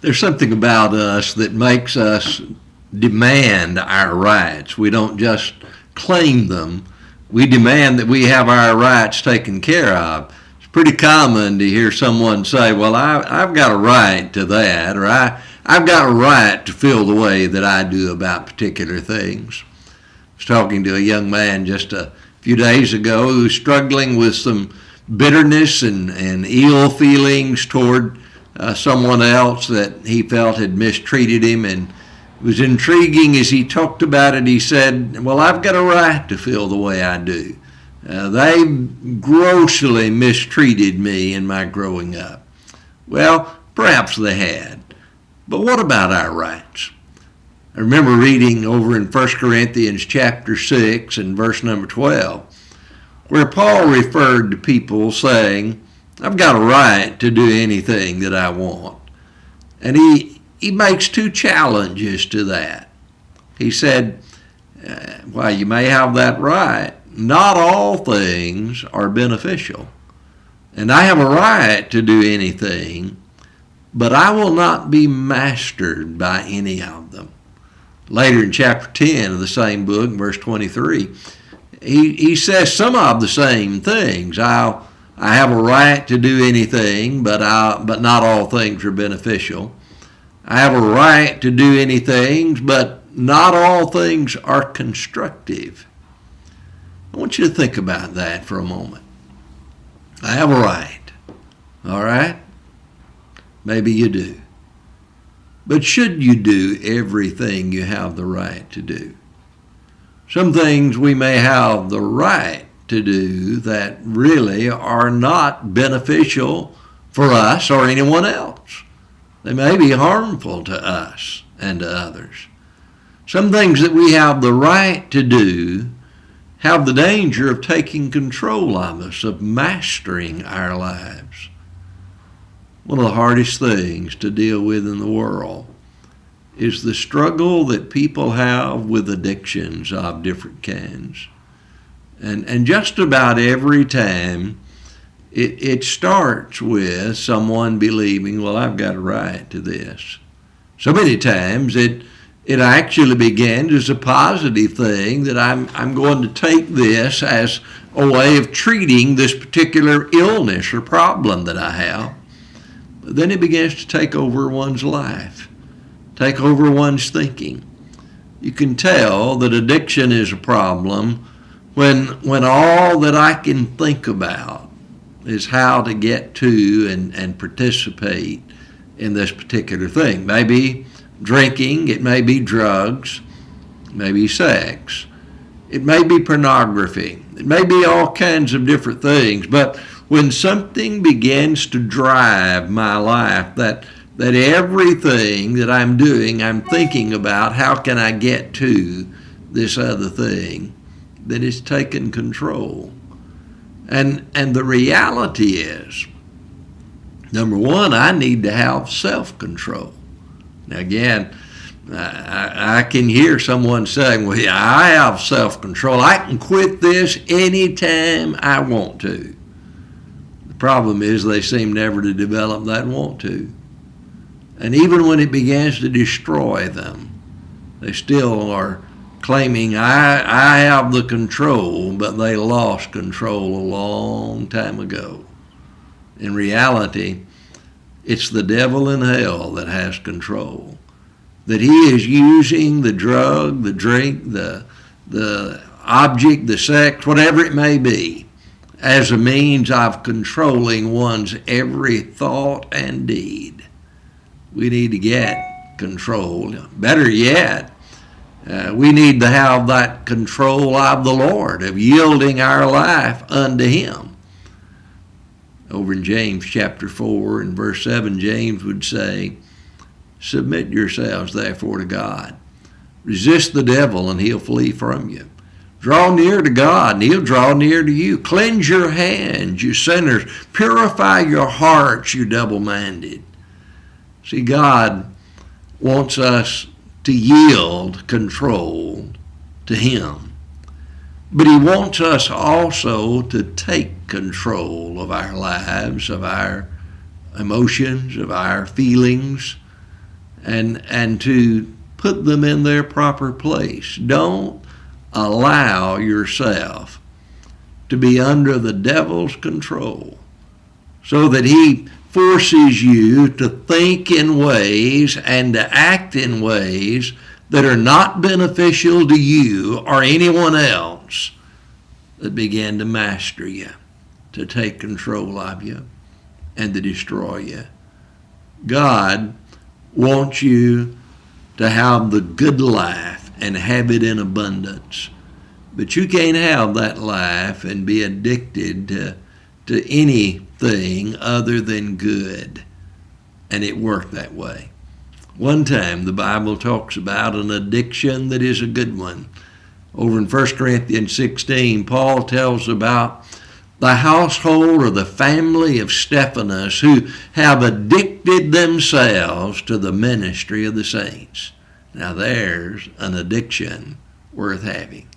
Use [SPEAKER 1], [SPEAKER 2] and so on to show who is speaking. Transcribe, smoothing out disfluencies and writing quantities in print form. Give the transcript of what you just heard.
[SPEAKER 1] There's something about us that makes us demand our rights. We don't just claim them. We demand that we have our rights taken care of. It's pretty common to hear someone say, well, I've got a right to that, or I've got a right to feel the way that I do about particular things. I was talking to a young man just a few days ago who was struggling with some bitterness and ill feelings toward someone else that he felt had mistreated him. And it was intriguing as he talked about it. He said, well, I've got a right to feel the way I do. They grossly mistreated me in my growing up. Well, perhaps they had. But what about our rights? I remember reading over in 1 Corinthians chapter 6 and verse number 12, where Paul referred to people saying, I've got a right to do anything that I want. And he makes two challenges to that. He said, while you may have that right, not all things are beneficial. And I have a right to do anything, but I will not be mastered by any of them. Later in chapter 10 of the same book, verse 23, he says some of the same things. I have a right to do anything, but not all things are beneficial. I have a right to do anything, but not all things are constructive. I want you to think about that for a moment. I have a right, all right? Maybe you do. But should you do everything you have the right to do? Some things we may have the right to do that really are not beneficial for us or anyone else. They may be harmful to us and to others. Some things that we have the right to do have the danger of taking control of us, of mastering our lives. One of the hardest things to deal with in the world is the struggle that people have with addictions of different kinds. And just about every time, it starts with someone believing, well, I've got a right to this. So many times it actually begins as a positive thing that I'm going to take this as a way of treating this particular illness or problem that I have. But then it begins to take over one's life, take over one's thinking. You can tell that addiction is a problem when all that I can think about is how to get to and participate in this particular thing. Maybe drinking, it may be drugs, it may be sex, it may be pornography, it may be all kinds of different things. But when something begins to drive my life, that everything that I'm doing, I'm thinking about how can I get to this other thing, that it's taken control. And the reality is, number one, I need to have self-control. Now again, I can hear someone saying, well, yeah, I have self-control. I can quit this anytime I want to. The problem is they seem never to develop that want to. And even when it begins to destroy them, they still are claiming, I have the control, but they lost control a long time ago. In reality, it's the devil in hell that has control. That he is using the drug, the drink, the object, the sex, whatever it may be, as a means of controlling one's every thought and deed. We need to get control. Better yet, we need to have that control of the Lord, of yielding our life unto him. Over in James chapter 4 and verse 7, James would say, submit yourselves therefore to God. Resist the devil and he'll flee from you. Draw near to God and he'll draw near to you. Cleanse your hands, you sinners. Purify your hearts, you double-minded. See, God wants us to yield control to him. But he wants us also to take control of our lives, of our emotions, of our feelings. and to put them in their proper place. Don't allow yourself to be under the devil's control so that he forces you to think in ways and to act in ways that are not beneficial to you or anyone else, that begin to master you, to take control of you, and to destroy you. God wants you to have the good life and have it in abundance. But you can't have that life and be addicted to anything other than good and it worked that way. One time the Bible talks about an addiction that is a good one. Over in 1 Corinthians 16, Paul tells about the household or the family of Stephanas who have addicted themselves to the ministry of the saints. Now there's an addiction worth having.